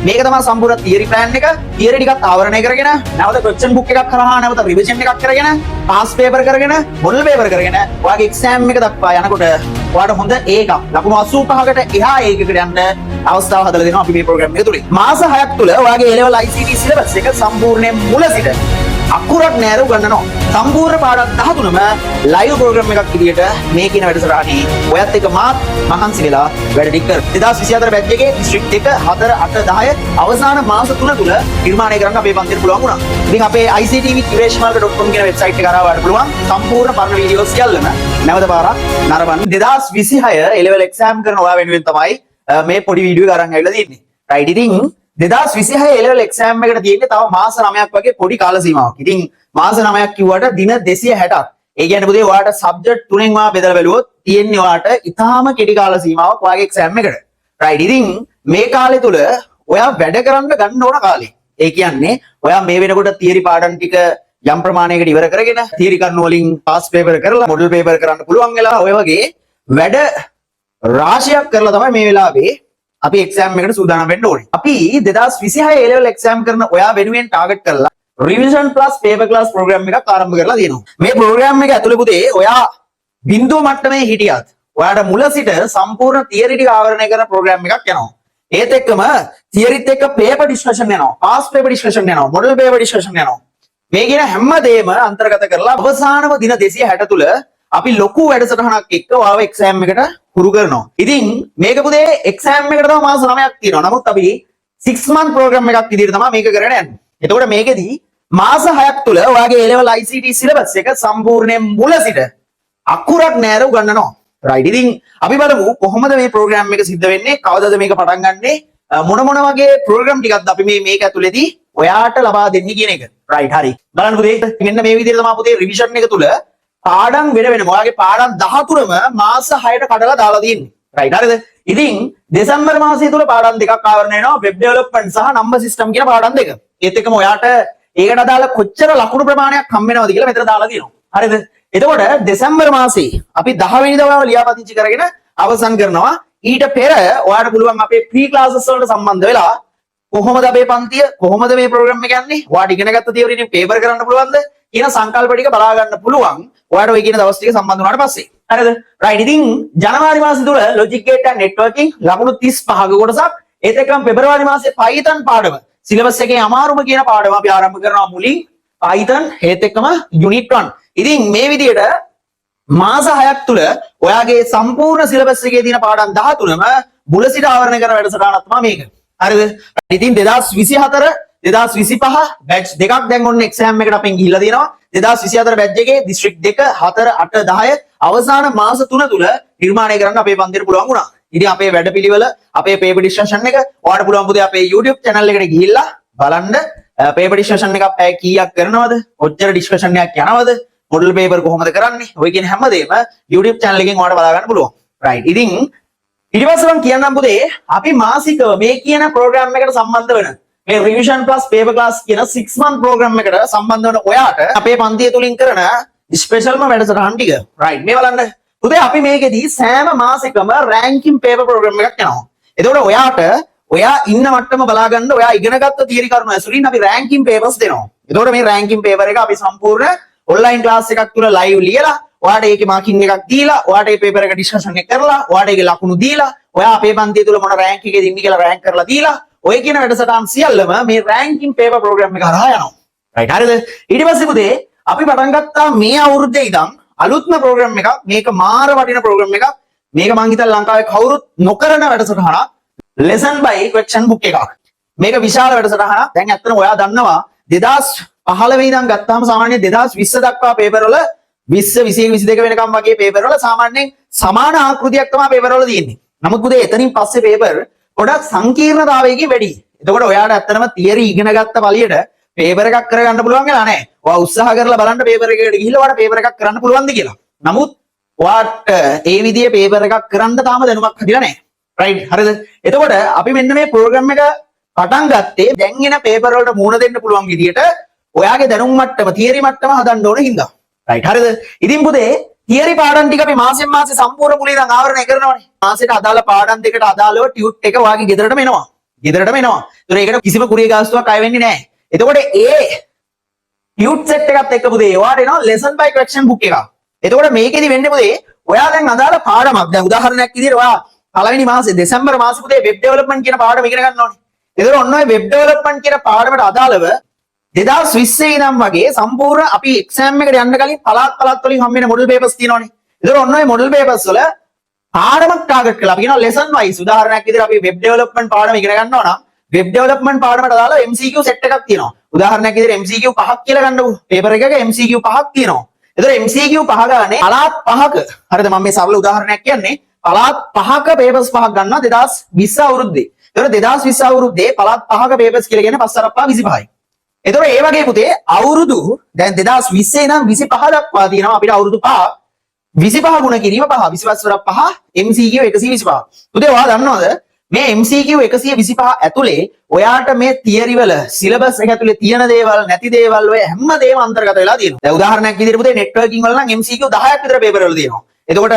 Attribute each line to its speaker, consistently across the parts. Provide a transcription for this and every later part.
Speaker 1: මේක තමයි සම්පූර්ණ තියරි ප්ලෑන් එක. තියරි ටිකත් ආවරණය කරගෙන නැවත ක්වෙස්චන් බුක් එකක් කරහා නැවත රිවිෂන් එකක් කරගෙන පාස් පේපර් කරගෙන මොඩල් පේපර් කරගෙන ඔයාගේ එක්සෑම් එක දක්වා යනකොට ඔයාලට හොඳ ඒකක් ලකුණු 85කට එහා ඒකකට යන්න අවස්ථාව හදලා දෙනවා අපි මේ ප්‍රෝග්‍රෑම් එක තුලින්. මාස 6ක් තුල ඔයාගේ A level ICT සිලබස් එක සම්පූර්ණයෙන් මුල සිට අකුරක් නෑර උගන්නනවා. සම්පූර්ණ පාඩම් 13ම ලයිව් ප්‍රෝග්‍රෑම් එකක් විදියට මේ කියන වැඩසටහනේ ඔයත් එක්ක මාත් මහන්සි වෙලා වැඩ ටික කර 2024 බැච් එකේ ඩිස්ට්‍රික්ට් 1 4 8 10 අවසාන මාස 3 තුල නිර්මාණය කරන්න අපේ පන්තියට පුළුවන් වුණා. ඉතින් අපේ ictvkireshmalka.com කියන වෙබ්සයිට් එක කරා වඩ පුළුවන් සම්පූර්ණ පරණ වීඩියෝස් සියල්ලම නැවත පාරක් නරඹන්න. 2026 A level exam කරන ඔයා වෙනුවෙන් තමයි මේ පොඩි වීඩියෝ එක අරන් ඇවිල්ලා තියෙන්නේ. right ඉතින් 2026 A level exam එකට තියෙන්නේ තව මාස 9ක් වගේ පොඩි කාල සීමාවක්. ඉතින් මාස 9ක් කිව්වට දින 260ක්. ඒ කියන්නේ පුතේ ඔයාලට සබ්ජෙක්ට් තුනෙන් ඔයා බෙදලා බැලුවොත් තියෙන්නේ ඔයාලට ඉතාම කෙටි කාල සීමාවක් ඔයාගේ එක්සෑම් එකට. right ඉතින් මේ කාලය තුල ඔයා වැඩ කරන්න ගන්න ඕන කාලේ. ඒ කියන්නේ ඔයා මේ වෙනකොට තියරි පාඩම් ටික යම් ප්‍රමාණයකට ඉවර කරගෙන තියරි කරුණු වලින් පාස් පේපර් කරලා මොඩල් පේපර් කරන්න පුළුවන් වෙලා ඔය වගේ වැඩ රාශියක් කරලා තමයි මේ වෙලාවේ අපි එක්සෑම් එකට සූදානම් වෙන්න ඕනේ. අපි 2026 A level exam කරන ඔයා වෙනුවෙන් ටාගට් කරලා revision plus paper class program එකක් ආරම්භ කරලා තියෙනවා. මේ program එක ඇතුළේ පුතේ ඔයා බිඳුව මට්ටමේ හිටියත් ඔයාට මුල සිට සම්පූර්ණ theory ටික ආවරණය කරන program එකක් යනවා. ඒත් එක්කම theoryත් එක්ක paper discussion යනවා, past paper discussion යනවා, model paper discussion යනවා. මේ කියන හැම දෙයක්ම අන්තර්ගත කරලා අවසානම දින 260 තුල අපි ලොකු වැඩසටහනක් එක්ක ඔයාව එක්සෑම් එකට හුරු කරනවා. ඉතින් මේක පුතේ එක්සෑම් එකට තව මාස 9ක් තියෙනවා. නමුත් අපි 6 month program එකක් විදිහට තමයි මේක කරගෙන යන්නේ. එතකොට මේකෙදී මාස 6ක් තුල ඔයාගේ A level ICT syllabus එක සම්පූර්ණයෙන් මුල සිට අකුරක් නෑර උගන්වනවා. right ඉතින් අපි බලමු කොහොමද මේ program එක සිද්ධ වෙන්නේ, කවදද මේක පටන් ගන්නෙ, මොන වගේ program ටිකක්ද අපි මේක ඇතුලේදී ඔයාට ලබා දෙන්නේ කියන එක. right හරි. බලන්න පුතේ මෙන්න මේ විදිහට තමයි පුතේ revision එක තුල පාඩම් වෙනම ඔයාගේ පාඩම් 13ම මාස 6ට කඩලා දාලා තියෙන්නේ. right හරිද? ඉතින් දෙසැම්බර් මාසය තුල පාඩම් දෙකක් ආවරණය වෙනවා, web development සහ number system කියන පාඩම් දෙක. ඒත් එක්කම ඔයාට ඒකට අදාළ කොච්චර ලකුණු ප්‍රමාණයක් හම්බ වෙනවද කියලා මෙතන දාලා තියෙනවා. හරිද? එතකොට දෙසැම්බර් මාසේ අපි 10 වෙනිදා ඔයාව ලියාපදිංචි කරගෙන අවසන් කරනවා. ඊට පෙර ඔයාට පුළුවන් අපේ free classes වලට සම්බන්ධ වෙලා කොහොමද අපේ පන්තිය, කොහොමද මේ program එක යන්නේ, ඔයාට ඉගෙන ගත්ත theory ටික paper කරන්න පුළුවන්ද කියන සංකල්ප ටික බලා ගන්න පුළුවන්. ඔයාට ඔය කියන දවස් ටික සම්බන්ධ වුණාට පස්සේ. හරිද? right ඉතින් ජනවාරි මාසෙ තුල logic gate and networking ලකුණු 35ක කොටසක්, ඒත් එක්කම පෙබරවාරි මාසේ Python පාඩම සිලබස් එකේ අමාරුම කියන පාඩම අපි ආරම්භ කරනවා මුලින් Python, ඒත් එක්කම unit 1. ඉතින් මේ විදිහට මාස 6ක් තුල ඔයාගේ සම්පූර්ණ සිලබස් එකේ තියෙන පාඩම් 13ම මුල සිට ආවරණය කරන වැඩසටහනක් තමයි මේක. හරිද? ඉතින් 2024 2025 බැච් දෙකක් දැන් ඔන්න එක්සෑම් එකට අපෙන් ගිහිල්ලා තියෙනවා. 2024 බැච් එකේ දිස්ත්‍රික්ට් 2 4 8 10 අවසාන මාස 3 තුල නිර්මාණය කරන්න අපේ පන්තියට පුළුවන් වුණා. ඉතින් අපේ වැඩපිළිවෙල, අපේ paper discussion එක ඔයාලට පුළුවන් පුතේ අපේ YouTube channel එකට ගිහිල්ලා බලන්න. paper discussion එකක් පැය කීයක් කරනවද? කොච්චර discussion එකක් යනවද? model paper කොහොමද කරන්නේ? ඔය කියන හැමදේම YouTube channel එකෙන් ඔයාලට බලා ගන්න පුළුවන්. right. ඉතින් ඊට පස්සේ මම කියන්නම් පුතේ අපි මාසිකව මේ කියන program එකට සම්බන්ධ වෙන මේ revision plus paper class කියන 6 month program එකට සම්බන්ධ වෙන ඔයාට අපේ පන්තිය තුලින් කරන ස්පෙෂල්ම වැඩසටහන් ටික. right. මේ බලන්න. පුතේ අපි මේකෙදී සෑම මාසෙකම ranking paper program එකක් යනවා. එතකොට ඔයාට ඔයා ඉන්න මට්ටම බලා ගන්න ඔයා ඉගෙනගත්ත තියරි කරුණු ඇසුරින් අපි ranking papers දෙනවා. එතකොට මේ ranking paper එක අපි සම්පූර්ණ online class එකක් තුල live ලියලා ඔයාට ඒකේ marking එකක් දීලා ඔයාට මේ paper එක discussion එක කරලා ඔයාට ඒකේ ලකුණු දීලා ඔයා අපේ පන්තිය තුල මොන rank එකේද ඉන්නේ කියලා rank කරලා දීලා ඔය කියන වැඩසටහන් සියල්ලම මේ ranking paper program එක හරහා යනවා. right හරිද? ඊට පස්සේ පුතේ අපි පටන් ගත්තා මේ අවුරුද්දේ ඉඳන් අලුත්ම program එකක්. මේක මාර වටින program එකක්. මේක මං හිතලා ලංකාවේ කවුරුත් නොකරන වැඩසටහනක්. lesson by question book එකක්. මේක විශාල වැඩසටහනක්. දැන් ඇත්තටම ඔයා දන්නවා 2015 ඉඳන් ගත්තාම සාමාන්‍යයෙන් 2020 දක්වා paper වල 20 21 22 වෙනකම් වගේ paper වල සාමාන්‍යයෙන් සමාන ආකෘතියක් තමයි paper වල තියෙන්නේ. නමුත් පුතේ එතනින් පස්සේ paper ගොඩක් සංකීර්ණතාවයකින් වැඩි. එතකොට ඔයාට ඇත්තටම theory ඉගෙන ගත්ත පළියට paper එකක් කරගන්න පුළුවන් වෙලා නැහැ. ඔයා උත්සාහ කරලා බලන්න paper එකකට ගිහිල්ලා ඔයාට paper එකක් කරන්න පුළුවන්ද කියලා. නමුත් ඔයාට ඒ විදිහේ paper එකක් කරන්න තාම දැනුමක් හදිලා නැහැ. right හරිද? එතකොට අපි මෙන්න මේ program එක පටන් ගත්තේ දැන් එන paper වලට මුහුණ දෙන්න පුළුවන් විදිහට ඔයාගේ දැනුම් මට්ටම theory මට්ටම හදන්න ඕන හින්දා. right හරිද? ඉතින් පුතේ theory පාඩම් ටික අපි මාසෙන් මාසේ සම්පූර්ණ මුලින් ඉඳන් ආවරණය කරනවානේ. මාසෙට අදාළ පාඩම් දෙකට අදාළව ටියුට් එක ඔයාගේ ගෙදරටම එනවා. ගෙදරටම එනවා. ඒතර ඒකට කිසිම කුරිය ගාස්තුවක් අය වෙන්නේ නැහැ. එතකොට ඒ ටියුට් සෙට් එකත් එක්ක පුතේ ඔයාට එනවා lesson by question book එකක්. එතකොට මේකෙදි වෙන්නේ පුතේ ඔයා දැන් අදාළ පාඩමක් දැන් උදාහරණයක් විදිහට ඔයා පළවෙනි මාසේ දෙසැම්බර් මාසේ පුතේ වෙබ් ඩෙවලොප්මන්ට් කියන පාඩම ඉගෙන ගන්න ඕනේ. එතකොට ඔන්න ඔය වෙබ් ඩෙවලොප්මන්ට් කියන පාඩමට අදාළව 2020 ඉඳන් වගේ සම්පූර්ණ අපි එක්සෑම් එකට යන්න කලින් පළාත් වලින් හම්බ වෙන මොඩල් පේපර්ස් තියෙනවානේ. එතකොට ඔන්න ඔය මොඩල් පේපර්ස් වල පාඩමක් ටාගට් කරලා අපි කියනවා lesson wise උදාහරණයක් විදිහට අපි වෙබ් ඩෙවලොප්මන්ට් පාඩම ඉගෙන ගන්නවා නම් වෙබ් ඩෙවලොප්මන්ට් පාඩමට අදාළව MCQ සෙට් එකක් තියෙනවා. උදාහරණයක් විදිහට MCQ 5ක් කියලා ගන්නකො. පේපර් එකක MCQ 5ක් තියෙනවා. එතකොට MCQ 5 ගානේ පළාත් 5ක හරිද මම මේ සරල උදාහරණයක් කියන්නේ පළාත් 5ක පේපර්ස් 5ක් ගන්නවා 2020 අවුරුද්දේ. එතකොට 2020 අවුරුද්දේ පළාත් 5ක පේපර්ස් කියලා කියන්නේ 5 අරප්පා 25යි. එතකොට ඒ වගේ පුතේ අවුරුදු දැන් 2020 ඉඳන් 25 දක්වා තියෙනවා අපිට අවුරුදු 5 25 ගුණ කිරීම 5 25 වරක් 5 MCQ 125. පුතේ ඔයා දන්නවද මේ MCQ 125 ඇතුලේ ඔයාට මේ තියරි වල සිලබස් එක ඇතුලේ තියෙන දේවල් නැති දේවල් ඔය හැම දේම අන්තර්ගත වෙලා තියෙනවා. දැන් උදාහරණයක් විදිහට පුතේ නෙට්වර්කින් වල නම් MCQ 10ක් විතර පේපර් වල තියෙනවා. එතකොට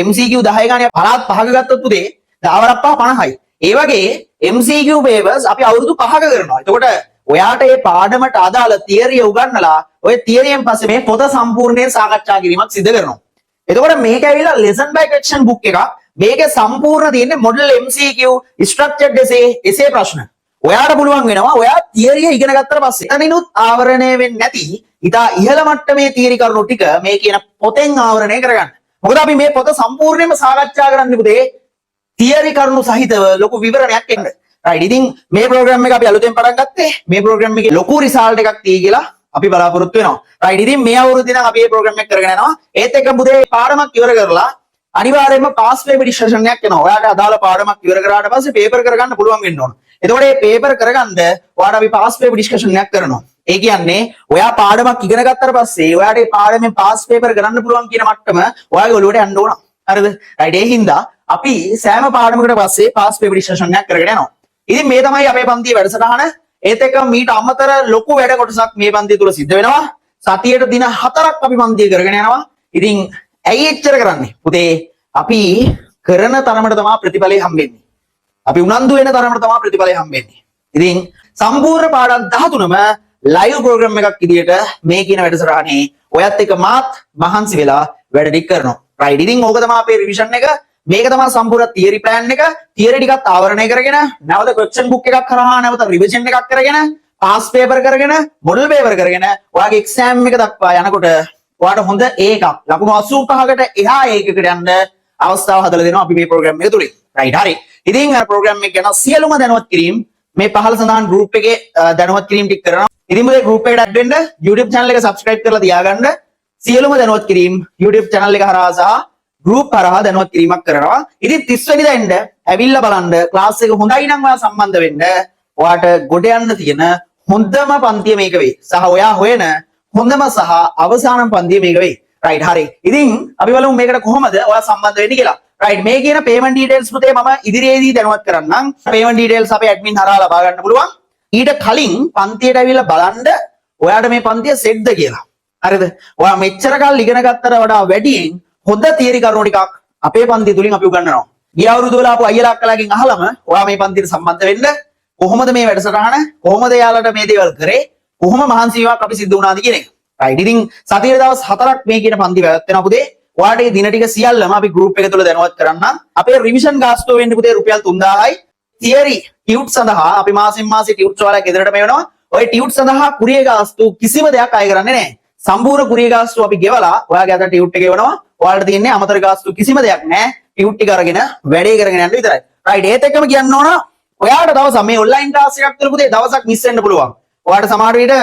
Speaker 1: MCQ 10 ගානේ පළාත් 5ක ගත්තොත් පුතේ දවරක් 50යි. ඒ වගේ MCQ papers අපි අවුරුදු 5ක කරනවා. එතකොට ඔයාට මේ පාඩමට අදාළ තියරිය උගන්වලා ඔය තියරියෙන් පස්සේ මේ පොත සම්පූර්ණයෙන් සාකච්ඡා කිරීමක් සිදු කරනවා. එතකොට මේක ඇවිල්ලා lesson by question book එකක්. මේකේ සම්පූර්ණ තියෙන්නේ model MCQ structured essay ප්‍රශ්න. ඔයාට පුළුවන් වෙනවා ඔයා තියරිය ඉගෙන ගත්තට පස්සේ එතනිනුත් ආවරණය වෙන්නේ නැති ඉතා ඉහළ මට්ටමේ තියරි කරුණු ටික මේ කියන පොතෙන් ආවරණය කරගන්න. මොකද අපි මේ පොත සම්පූර්ණයෙන්ම සාකච්ඡා කරන්න පුතේ තියරි කරුණු සහිතව ලොකු විවරණයක් එන්න. රයිට් ඉතින් මේ ප්‍රෝග්‍රෑම් එක අපි අලුතෙන් පටන් ගත්තේ මේ ප්‍රෝග්‍රෑම් එකේ ලොකු රිසල්ට් එකක් තියෙයි කියලා අපි බලාපොරොත්තු වෙනවා. රයිට් ඉතින් මේ අවුරුද්දේ නම් අපි මේ ප්‍රෝග්‍රෑම් එක කරගෙන යනවා. ඒත් එක්ක පුතේ පාඩමක් ඉවර කරලා අනිවාර්යයෙන්ම පාස් පේපර් ඩිස්කෂන් එකක් එනවා. ඔයාට අදාළ පාඩමක් ඉවර කරාට පස්සේ පේපර් කරගන්න පුළුවන් වෙන්න ඕන. එතකොට මේ පේපර් කරගන්න ඔයාට අපි පාස් පේපර් ඩිස්කෂන් එකක් කරනවා. ඒ කියන්නේ ඔයා පාඩමක් ඉගෙන ගත්තාට පස්සේ ඔයාට මේ පාඩමෙන් පාස් පේපර් කරන්න පුළුවන් කියන මට්ටම ඔයාගේ ඔළුවට යන්න ඕන. හරිද? රයිට් ඒ හින්දා අපි සෑම පාඩමකට පස්සේ පාස් පේපර් ඩිස්කෂන් එකක් කරගෙන යනවා. ඉතින් මේ තමයි අපේ පන්තියේ වැඩසටහන. ඒත් එක්ක මීට අමතර ලොකු වැඩ කොටසක් මේ පන්තිය තුල සිද්ධ වෙනවා. සතියට දින 4ක් අපි පන්තිය කරගෙන යනවා. ඉතින් ඇයි එච්චර කරන්නේ? පුතේ අපි කරන තරමට තමයි ප්‍රතිඵලය හම්බෙන්නේ. අපි උනන්දු වෙන තරමට තමයි ප්‍රතිඵලය හම්බෙන්නේ. ඉතින් සම්පූර්ණ පාඩම් 13ම ලයිව් ප්‍රෝග්‍රෑම් එකක් විදියට මේ කියන වැඩසටහනේ ඔයත් එක්ක මාත් මහන්සි වෙලා වැඩ ටික කරනවා. රයිට්. ඉතින් ඕක තමයි අපේ රිවිෂන් එක. මේක තමයි සම්පූර්ණ තියරි ප්ලෑන් එක. තියරි ටිකත් ආවරණය කරගෙන නැවත ක්වෙස්චන් බුක් එකක් කරහා නැවත රිවිෂන් එකක් කරගෙන පාස් පේපර් කරගෙන මොඩල් පේපර් කරගෙන ඔයාගේ එක්සෑම් එක දක්වා යනකොට ඔයාට හොඳ ඒකක් ලකුණු 85කට එහා ඒකකට යන්න අවස්ථාව හදලා දෙනවා අපි මේ ප්‍රෝග්‍රෑම් එක තුලින්. රයිට් හරි. ඉතින් අර ප්‍රෝග්‍රෑම් එක ගැන සියලුම දැනුවත් කිරීම මේ පහළ සඳහන් ගෲප් එකේ දැනුවත් කිරීම ටික කරනවා. ඉතින් මේ ගෲප් එකට ඇඩ් වෙන්න YouTube channel එක subscribe කරලා තියාගන්න. සියලුම දැනුවත් කිරීම YouTube channel එක හරහා සහ group හරහා දැනුවත් කිරීමක් කරනවා. ඉතින් 30 වෙනිදා එන්න ඇවිල්ලා බලන්න ක්ලාස් එක හොඳයි නම් ඔයා සම්බන්ධ වෙන්න. ඔයාට ගොඩ යන්න තියෙන හොඳම පන්තිය මේක වෙයි. සහ ඔයා හොයන හොඳම සහ අවසානම පන්තිය මේක වෙයි. රයිට් හරි. ඉතින් අපි බලමු මේකට කොහොමද ඔයා සම්බන්ධ වෙන්නේ කියලා. රයිට් මේ කියන payment details පුතේ මම ඉදිරියේදී දැනුවත් කරන්නම්. payment details අපේ admin හරහා ලබා ගන්න පුළුවන්. ඊට කලින් පන්තියට ඇවිල්ලා බලන්න ඔයාට මේ පන්තිය සෙට්ද කියලා. හරිද? ඔයා මෙච්චර කල් ඉගෙන ගත්තට වඩා වැඩියෙන් හොඳ තියරි කරුණු ටිකක් අපේ පන්තිය තුලින් අපි උගන්වනවා. ගිය අවුරුදු වල ආපු අයියලා අක්කලාගෙන් අහලම ඔයා මේ පන්තියට සම්බන්ධ වෙන්න කොහොමද මේ වැඩසටහන කොහොමද යාලට මේ දේවල් කරේ කොහොම මහන්සි වීමක් අපි සිද්ධ වුණාද කියන එක. රයිට්. ඉතින් සතියේ දවස් 4ක් මේ කියන පන්ති පැවැත්වෙනවා පුතේ. ඔයාට මේ දින ටික සියල්ලම අපි group එක තුල දැනුවත් කරන්නම්. අපේ රිවිෂන් ගාස්තුව වෙන්නේ පුතේ රුපියල් 3000යි. තියරි ටියුට් සඳහා අපි මාසෙන් මාසෙ ටියුට්ස් වල ගෙදරට මෙවනවා. ওই ටියුට් සඳහා කුරිය ගාස්තු කිසිම දෙයක් අය කරන්නේ නැහැ. සම්පූර්ණ කුරිය ගාස්තු අපි ගෙවලා ඔයාගේ අත ටියුට් එක ගෙවනවා. ඔයාලට තියෙන්නේ අමතර ගාස්තු කිසිම දෙයක් නැහැ. ටියුට් ටික අරගෙන වැඩේ කරගෙන යන්න විතරයි. රයිට්. ඒත් එක්කම කියන්න ඕන ඔයාට දවසක් මේ ඔන්ලයින් ක්ලාස් එකක් තුළ පුතේ දවසක් මිස් වෙන්න පුළුවන්. ඔයාට සමහර විට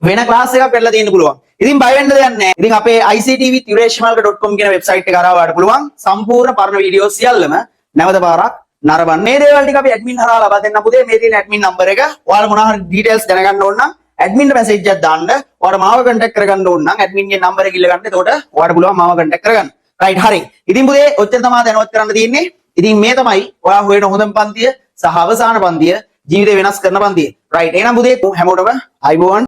Speaker 1: වෙන ක්ලාස් එකක් වෙලා තියෙන්න පුළුවන්. ඉතින් බය වෙන්න දෙයක් නැහැ. ඉතින් අපේ ictvthireshmalka.com කියන වෙබ්සයිට් එක හරහා ඔයාලට පුළුවන් සම්පූර්ණ පරණ වීඩියෝ සියල්ලම නැවත පාරක් නරඹන්න. මේ දේවල් ටික අපි ඇඩ්මින් හරහා ලබා දෙන්න පුතේ. මේ තියෙන ඇඩ්මින් නම්බර් එක. ඔයාලා මොනවා හරි ඩීටේල්ස් දැනගන්න ඕන නම් ඇඩ්මින්ට මැසේජ් එකක් දාන්න. ඔයාලා මාව කන්ටැක්ට් කරගන්න ඕන නම් ඇඩ්මින් ගේ නම්බර එක ඉල්ල ගන්න. එතකොට ඔයාලට පුළුවන් මාව කන්ටැක්ට් කරගන්න. රයිට් හරි. ඉතින් පුතේ ඔච්චර තමයි දැනුවත් කරන්න තියෙන්නේ. ඉතින් මේ තමයි ඔයා හොයන හොඳම පන්තිය සහ අවසාන පන්තිය ජීවිතේ වෙනස් කරන පන්තිය. රයිට්. එහෙනම් පුතේ හැමෝටම අයබෝවන්.